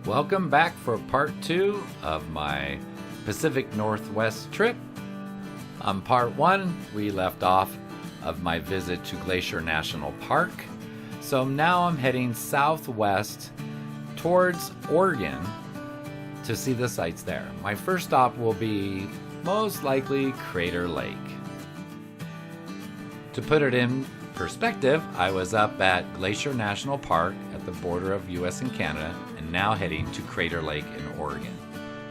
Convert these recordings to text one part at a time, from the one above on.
Welcome back for part 2 of my Pacific Northwest trip. On part 1, we left off of my visit to Glacier National Park. So now I'm heading southwest towards Oregon to see the sights there. My first stop will be most likely Crater Lake. To put it in perspective, I was up at Glacier National Park at the border of US and Canada and now heading to Crater Lake in Oregon.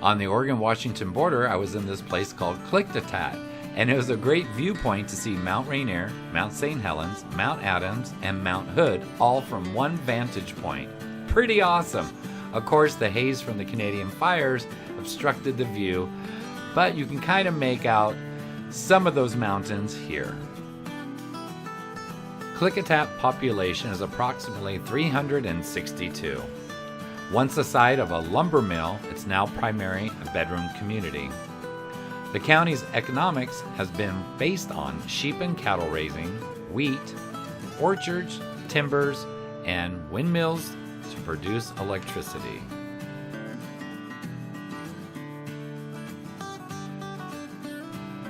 On the Oregon-Washington border, I was in this place called Klickitat, and it was a great viewpoint to see Mount Rainier, Mount St. Helens, Mount Adams, and Mount Hood all from one vantage point. Pretty awesome. Of course, the haze from the Canadian fires obstructed the view, but you can kind of make out some of those mountains here. Klickitat population is approximately 362. Once the site of a lumber mill, it's now primarily a bedroom community. The county's economics has been based on sheep and cattle raising, wheat, orchards, timbers, and windmills to produce electricity.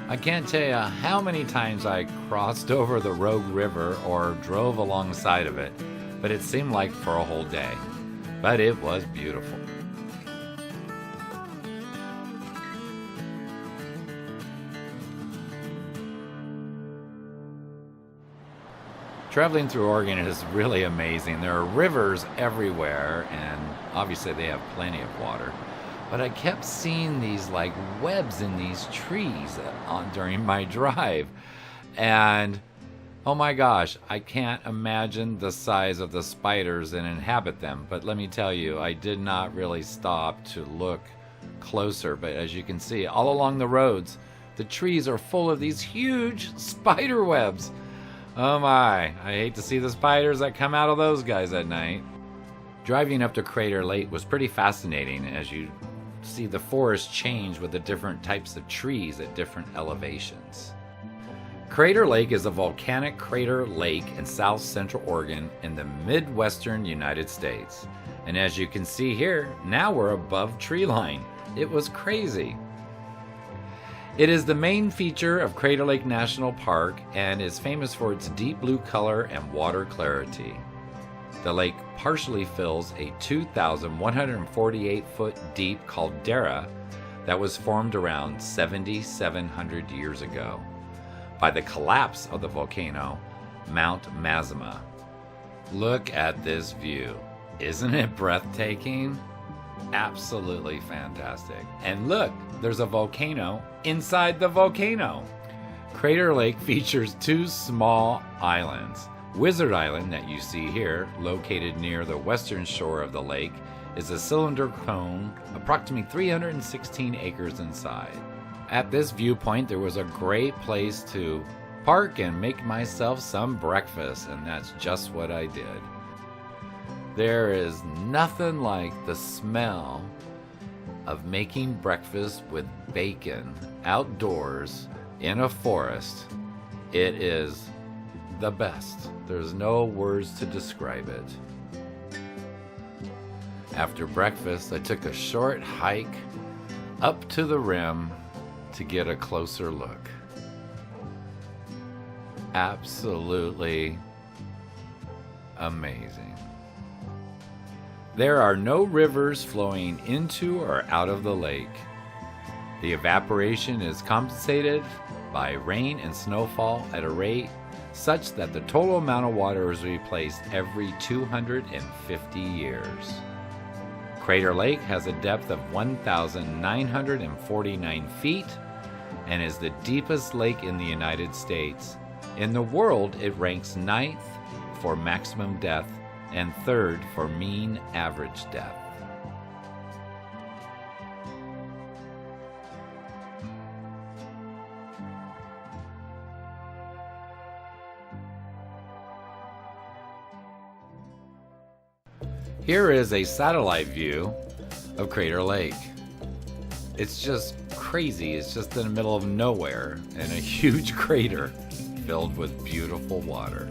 I can't tell you how many times I crossed over the Rogue River or drove alongside of it, but it seemed like for a whole day. But it was beautiful. Traveling through Oregon is really amazing. There are rivers everywhere, and obviously they have plenty of water. But I kept seeing these like webs in these trees during my drive. And oh my gosh, I can't imagine the size of the spiders that inhabit them. But let me tell you, I did not really stop to look closer. But as you can see, all along the roads, the trees are full of these huge spider webs. Oh my, I hate to see the spiders that come out of those guys at night. Driving up to Crater Lake was pretty fascinating as you see the forest change with the different types of trees at different elevations. Crater Lake is a volcanic crater lake in south central Oregon in the midwestern United States. And as you can see here, now we're above tree line. It was crazy. It is the main feature of Crater Lake National Park and is famous for its deep blue color and water clarity. The lake partially fills a 2,148-foot deep caldera that was formed around 7,700 years ago by the collapse of the volcano, Mount Mazama. Look at this view. Isn't it breathtaking? Absolutely fantastic. And look, there's a volcano inside the volcano. Crater Lake features two small islands. Wizard Island that you see here, located near the western shore of the lake, is a cylinder cone approximately 316 acres in size. At this viewpoint, there was a great place to park and make myself some breakfast, and that's just what I did. There is nothing like the smell of making breakfast with bacon outdoors in a forest. It is the best. There's no words to describe it. After breakfast, I took a short hike up to the rim to get a closer look. Absolutely amazing. There are no rivers flowing into or out of the lake. The evaporation is compensated by rain and snowfall at a rate such that the total amount of water is replaced every 250 years. Crater Lake has a depth of 1,949 feet and is the deepest lake in the United States. In the world, it ranks 9th for maximum depth and 3rd for mean average depth. Here is a satellite view of Crater Lake. It's just crazy. It's just in the middle of nowhere and a huge crater filled with beautiful water.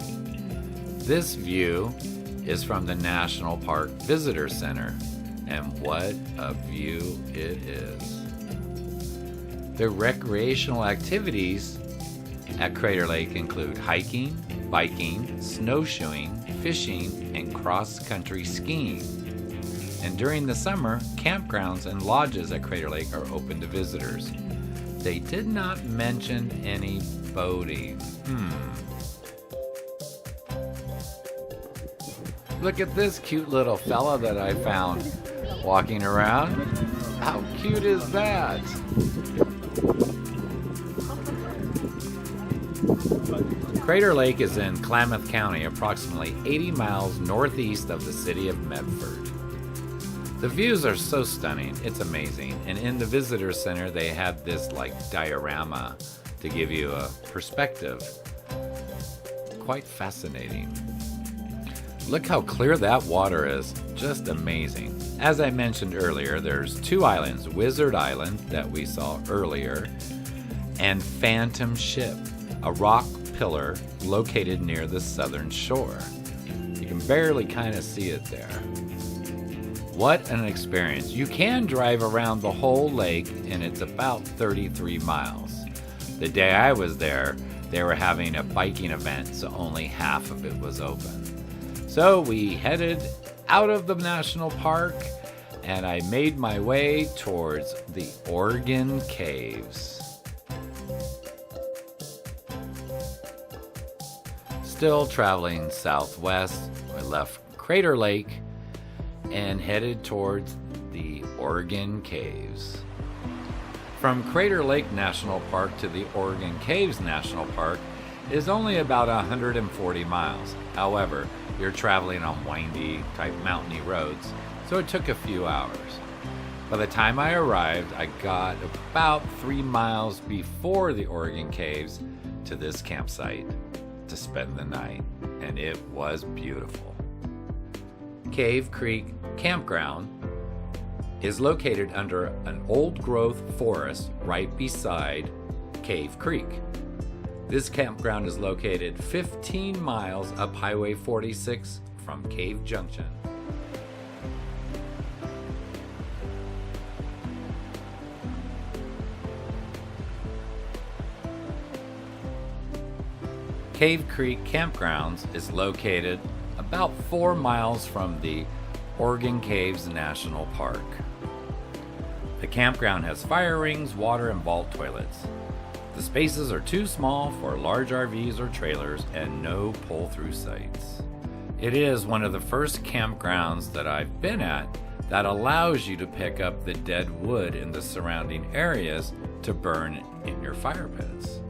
This view is from the National Park Visitor Center. And what a view it is. The recreational activities at Crater Lake include hiking, biking, snowshoeing, fishing, and cross-country skiing. And during the summer, campgrounds and lodges at Crater Lake are open to visitors. They did not mention any boating. Look at this cute little fella that I found walking around. How cute is that? Crater Lake is in Klamath County, approximately 80 miles northeast of the city of Medford. The views are so stunning, it's amazing. And in the visitor center, they had this diorama to give you a perspective. Quite fascinating. Look how clear that water is, just amazing. As I mentioned earlier, there's two islands, Wizard Island that we saw earlier, and Phantom Ship, a rock pillar located near the southern shore. You can barely kind of see it there. What an experience. You can drive around the whole lake, and it's about 33 miles. The day I was there, they were having a biking event, so only half of it was open. So we headed out of the national park, and I made my way towards the Oregon Caves. Still traveling southwest, I left Crater Lake and headed towards the Oregon Caves. From Crater Lake National Park to the Oregon Caves National Park is only about 140 miles. However, you're traveling on windy type mountainy roads, so it took a few hours. By the time I arrived, I got about 3 miles before the Oregon Caves to this campsite to spend the night, and it was beautiful. Cave Creek Campground is located under an old-growth forest right beside Cave Creek. This campground is located 15 miles up Highway 46 from Cave Junction. Cave Creek Campgrounds is located about 4 miles from the Oregon Caves National Park. The campground has fire rings, water, and vault toilets. The spaces are too small for large RVs or trailers and no pull-through sites. It is one of the first campgrounds that I've been at that allows you to pick up the dead wood in the surrounding areas to burn in your fire pits.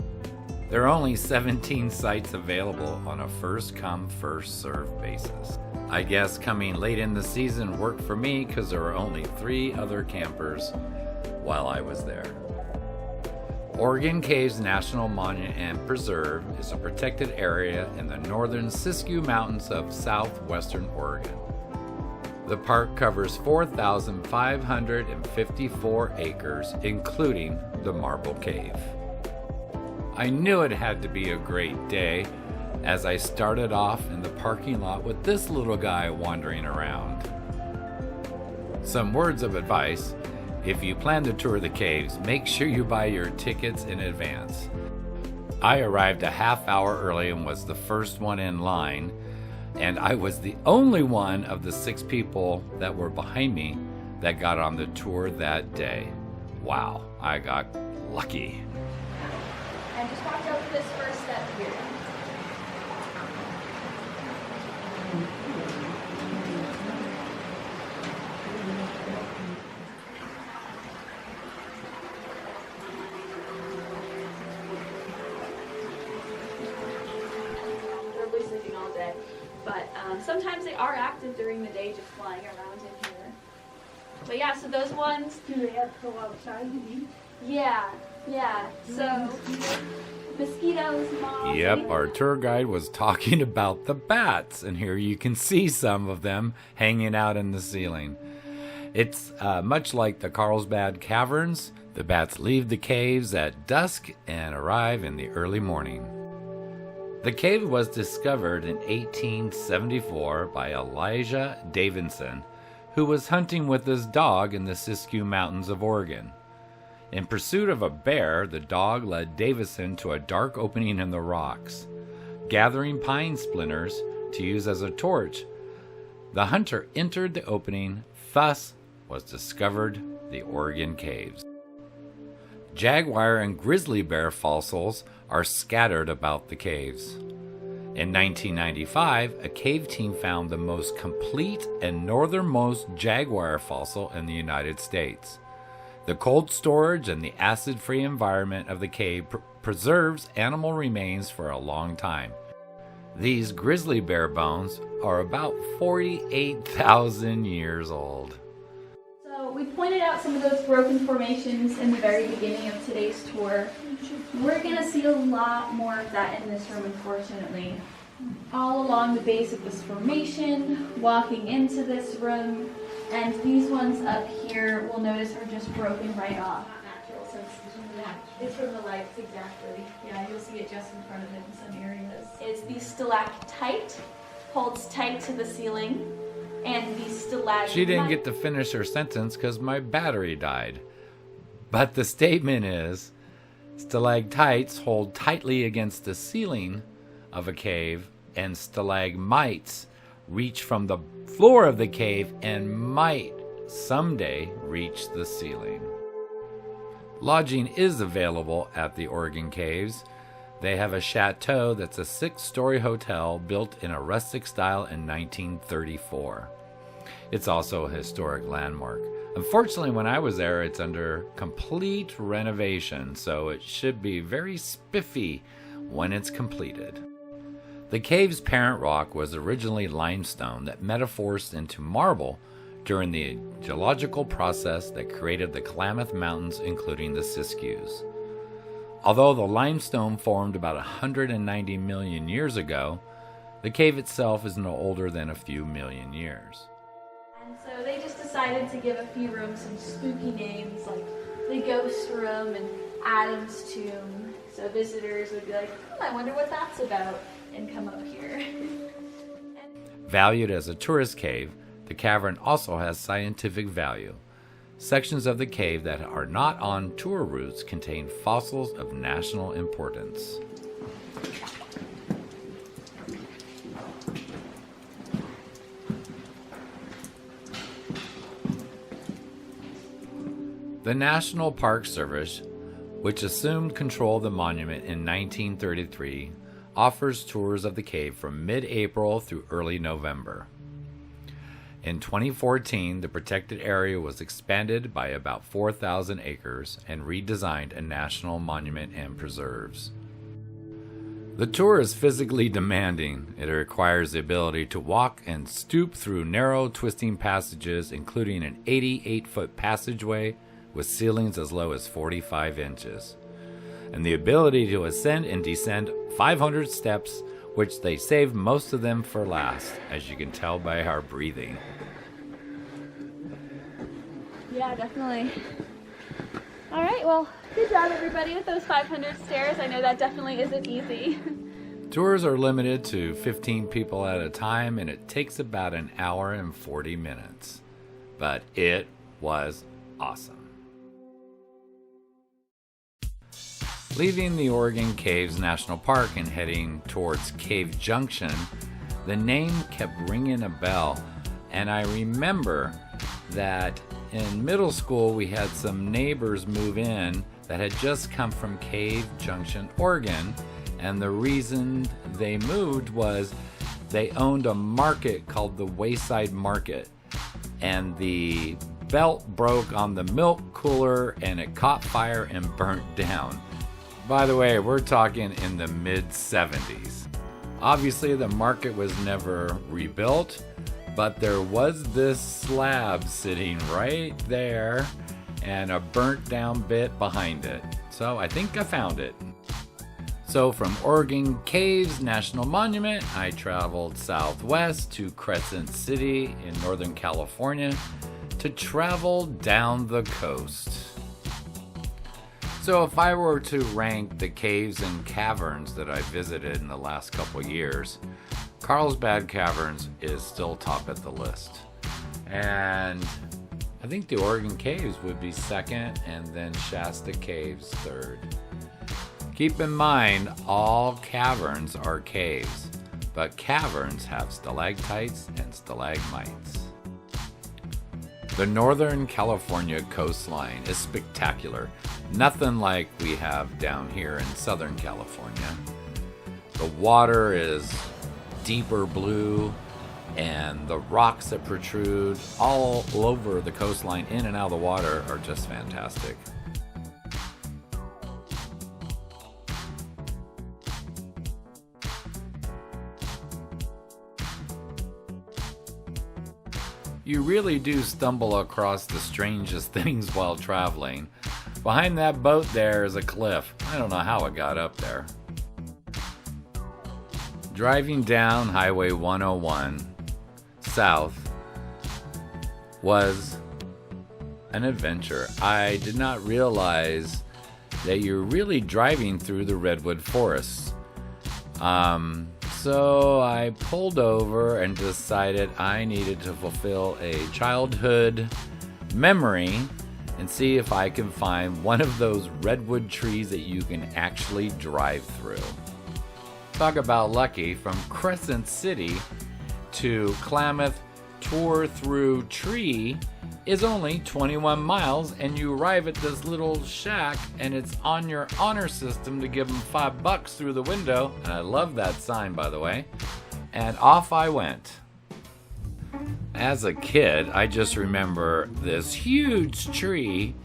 There are only 17 sites available on a first-come, first-served basis. I guess coming late in the season worked for me because there were only 3 other campers while I was there. Oregon Caves National Monument and Preserve is a protected area in the northern Siskiyou Mountains of southwestern Oregon. The park covers 4,554 acres, including the Marble Cave. I knew it had to be a great day as I started off in the parking lot with this little guy wandering around. Some words of advice: if you plan to tour the caves, make sure you buy your tickets in advance. I arrived a half hour early and was the first one in line, and I was the only one of the 6 people that were behind me that got on the tour that day. Wow, I got lucky. And just watch out for this first step here. They're sleeping all day, but sometimes they are active during the day, just flying around in here. But yeah, so those ones. Do they have to go outside and eat? Yeah. So mosquitoes, moths. Yep, our tour guide was talking about the bats, and here you can see some of them hanging out in the ceiling. It's much like the Carlsbad Caverns. The bats leave the caves at dusk and arrive in the early morning. The cave was discovered in 1874 by Elijah Davidson, who was hunting with his dog in the Siskiyou Mountains of Oregon. In pursuit of a bear, the dog led Davison to a dark opening in the rocks. Gathering pine splinters to use as a torch, the hunter entered the opening. Thus was discovered the Oregon Caves. Jaguar and grizzly bear fossils are scattered about the caves. In 1995, a cave team found the most complete and northernmost jaguar fossil in the United States. The cold storage and the acid-free environment of the cave preserves animal remains for a long time. These grizzly bear bones are about 48,000 years old. So we pointed out some of those broken formations in the very beginning of today's tour. We're going to see a lot more of that in this room, unfortunately. All along the base of this formation, walking into this room, and these ones up here, we'll notice are just broken right off. Natural, so it's from the lights, exactly. Yeah, you'll see it just in front of it in some areas. It's the stalactite, holds tight to the ceiling, and the stalagmite. She didn't get to finish her sentence because my battery died. But the statement is, stalactites hold tightly against the ceiling of a cave, and stalagmites reach from the floor of the cave and might someday reach the ceiling. Lodging is available at the Oregon Caves. They have a chateau that's a 6-story hotel built in a rustic style in 1934. It's also a historic landmark. Unfortunately, when I was there, it's under complete renovation, so it should be very spiffy when it's completed. The cave's parent rock was originally limestone that metamorphosed into marble during the geological process that created the Klamath Mountains, including the Siskiyous. Although the limestone formed about 190 million years ago, the cave itself is no older than a few million years. And so they just decided to give a few rooms some spooky names, like the Ghost Room and Adam's Tomb. So visitors would be like, I wonder what that's about, and come up here. Valued as a tourist cave, the cavern also has scientific value. Sections of the cave that are not on tour routes contain fossils of national importance. The National Park Service, which assumed control of the monument in 1933, offers tours of the cave from mid-April through early November. In 2014, the protected area was expanded by about 4,000 acres and redesigned a national monument and preserves. The tour is physically demanding. It requires the ability to walk and stoop through narrow, twisting passages, including an 88-foot passageway with ceilings as low as 45 inches. And the ability to ascend and descend 500 steps, which they saved most of them for last, as you can tell by our breathing. Yeah, definitely. All right, well, good job everybody with those 500 stairs. I know that definitely isn't easy. Tours are limited to 15 people at a time, and it takes about an hour and 40 minutes. But it was awesome. Leaving the Oregon Caves National Park and heading towards Cave Junction, the name kept ringing a bell. And I remember that in middle school we had some neighbors move in that had just come from Cave Junction, Oregon. And the reason they moved was they owned a market called the Wayside Market. And the belt broke on the milk cooler and it caught fire and burnt down. By the way, we're talking in the mid-70s. Obviously, the market was never rebuilt, but there was this slab sitting right there and a burnt down bit behind it. So I think I found it. So from Oregon Caves National Monument, I traveled southwest to Crescent City in Northern California to travel down the coast. So if I were to rank the caves and caverns that I visited in the last couple years, Carlsbad Caverns is still top at the list. And I think the Oregon Caves would be second, and then Shasta Caves third. Keep in mind, all caverns are caves, but caverns have stalactites and stalagmites. The Northern California coastline is spectacular, nothing like we have down here in Southern California. The water is deeper blue, and the rocks that protrude all over the coastline in and out of the water are just fantastic. You really do stumble across the strangest things while traveling. Behind that boat there is a cliff. I don't know how it got up there. Driving down Highway 101 south was an adventure. I did not realize that you're really driving through the Redwood forests. So I pulled over and decided I needed to fulfill a childhood memory and see if I can find one of those redwood trees that you can actually drive through. Talk about lucky. From Crescent City to Klamath Tour Thru Tree is only 21 miles, and you arrive at this little shack, and it's on your honor system to give them $5 through the window. And I love that sign, by the way. And off I went. As a kid, I just remember this huge tree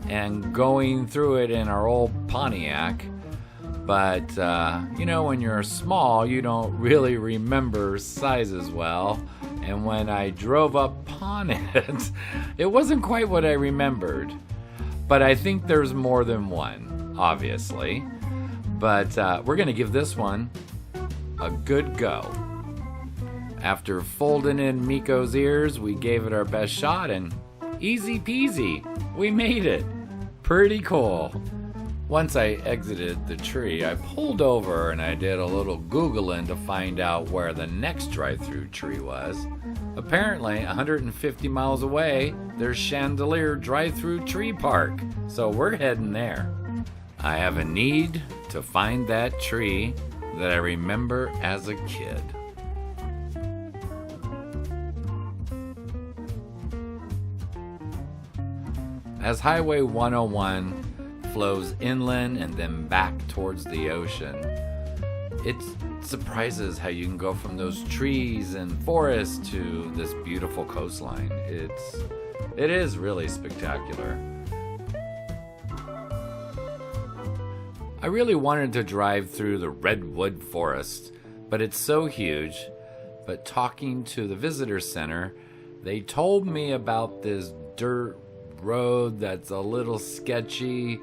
and going through it in our old Pontiac. But, when you're small, you don't really remember sizes well. And when I drove up on it, it wasn't quite what I remembered. But I think there's more than one, obviously. But we're going to give this one a good go. After folding in Miko's ears, we gave it our best shot, and easy peasy, we made it. Pretty cool. Once I exited the tree, I pulled over and I did a little Googling to find out where the next drive-through tree was. Apparently, 150 miles away, there's Chandelier Drive-Through Tree Park, so we're heading there. I have a need to find that tree that I remember as a kid. As Highway 101 flows inland and then back towards the ocean, it surprises how you can go from those trees and forests to this beautiful coastline. It is really spectacular. I really wanted to drive through the Redwood forest, but it's so huge. But talking to the visitor center, they told me about this dirt road that's a little sketchy,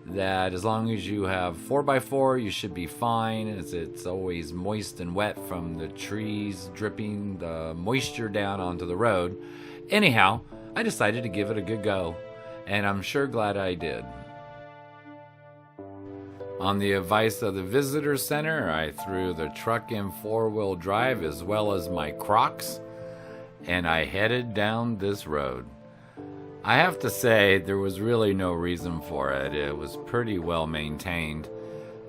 that as long as you have 4x4 you should be fine. It's always moist and wet from the trees dripping the moisture down onto the road. Anyhow, I decided to give it a good go, and I'm sure glad I did. On the advice of the visitor center, I threw the truck in 4-wheel drive as well as my Crocs, and I headed down this road. I have to say, there was really no reason for it. It was pretty well maintained.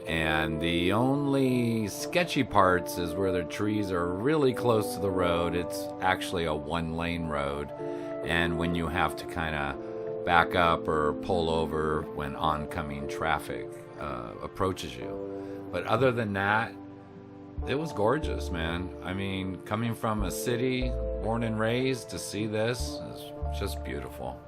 And the only sketchy parts is where the trees are really close to the road. It's actually a 1-lane road. And when you have to kind of back up or pull over when oncoming traffic approaches you. But other than that, it was gorgeous, man. I mean, coming from a city, born and raised, to see this is just beautiful.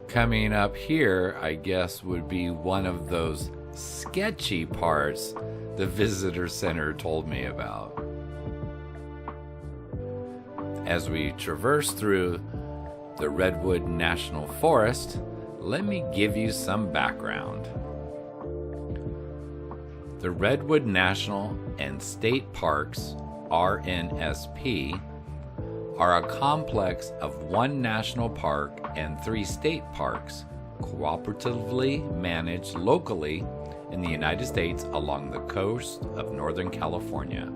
Coming up here, I guess, would be one of those sketchy parts the visitor center told me about. As we traverse through the Redwood National Forest, let me give you some background. The Redwood National and State Parks, RNSP, are a complex of 1 national park and 3 state parks cooperatively managed locally in the United States along the coast of Northern California.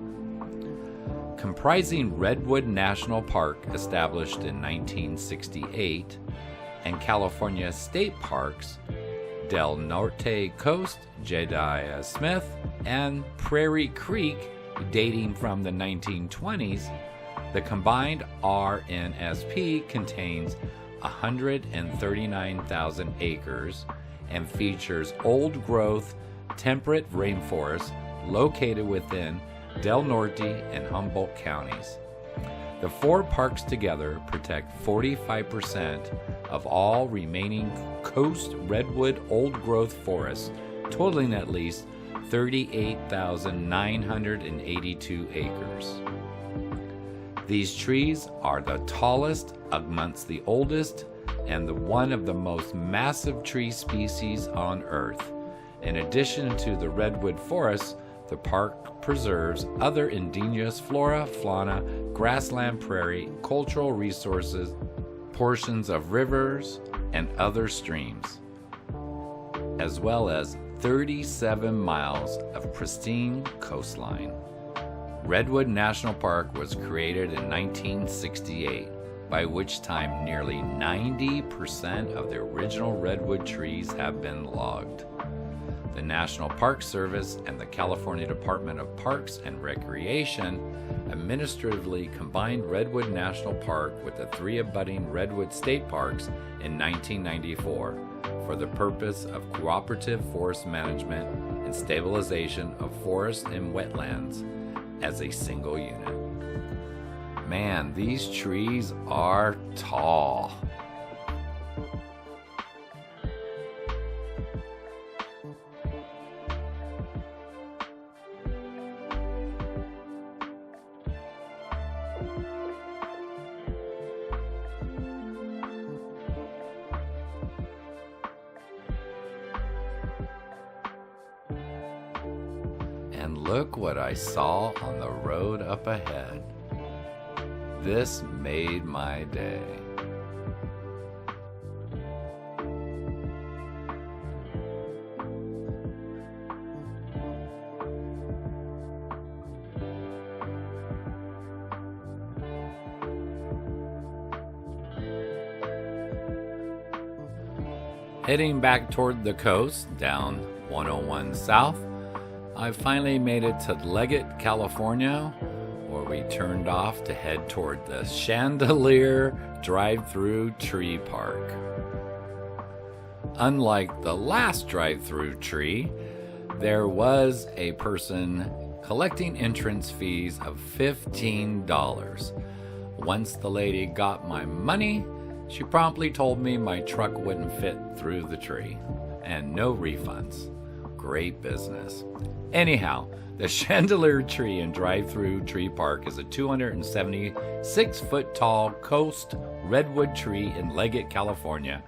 Comprising Redwood National Park, established in 1968, and California State Parks, Del Norte Coast, Jedediah Smith, and Prairie Creek, dating from the 1920s, the combined RNSP contains 139,000 acres and features old-growth temperate rainforest located within Del Norte and Humboldt counties. The four parks together protect 45% of all remaining coast redwood old-growth forests, totaling at least 38,982 acres. These trees are the tallest amongst the oldest and one of the most massive tree species on Earth. In addition to the redwood forests, the park preserves other indigenous flora, fauna, grassland, prairie, cultural resources, portions of rivers, and other streams, as well as 37 miles of pristine coastline. Redwood National Park was created in 1968, by which time nearly 90% of the original redwood trees have been logged. The National Park Service and the California Department of Parks and Recreation administratively combined Redwood National Park with the three abutting Redwood State Parks in 1994 for the purpose of cooperative forest management and stabilization of forests and wetlands as a single unit. Man, these trees are tall. And look what I saw on the road up ahead. This made my day. Heading back toward the coast, down 101 South, I finally made it to Leggett, California, where we turned off to head toward the Chandelier Drive-Thru Tree Park. Unlike the last drive-thru tree, there was a person collecting entrance fees of $15. Once the lady got my money, she promptly told me my truck wouldn't fit through the tree, and no refunds. Great business. Anyhow, the Chandelier Tree and Drive-Thru Tree Park is a 276-foot tall coast redwood tree in Leggett, California,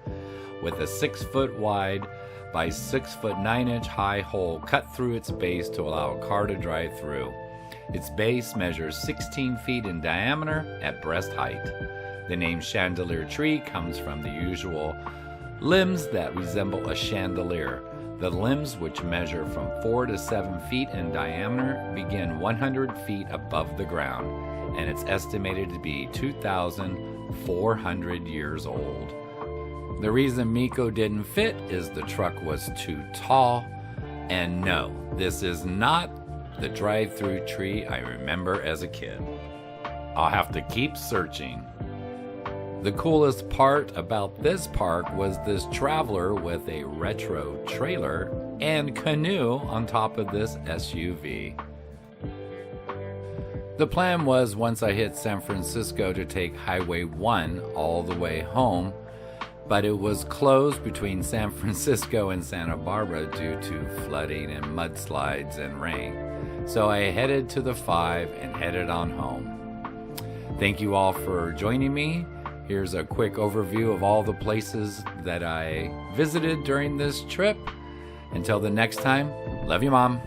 with a 6-foot wide by 6-foot 9-inch high hole cut through its base to allow a car to drive through. Its base measures 16 feet in diameter at breast height. The name Chandelier Tree comes from the usual limbs that resemble a chandelier. The limbs, which measure from 4 to 7 feet in diameter, begin 100 feet above the ground, and it's estimated to be 2,400 years old. The reason Miko didn't fit is the truck was too tall, and no, this is not the drive-thru tree I remember as a kid. I'll have to keep searching. The coolest part about this park was this traveler with a retro trailer and canoe on top of this SUV. The plan was once I hit San Francisco to take Highway 1 all the way home, but it was closed between San Francisco and Santa Barbara due to flooding and mudslides and rain. So I headed to the 5 and headed on home. Thank you all for joining me. Here's a quick overview of all the places that I visited during this trip. Until the next time, love you, Mom.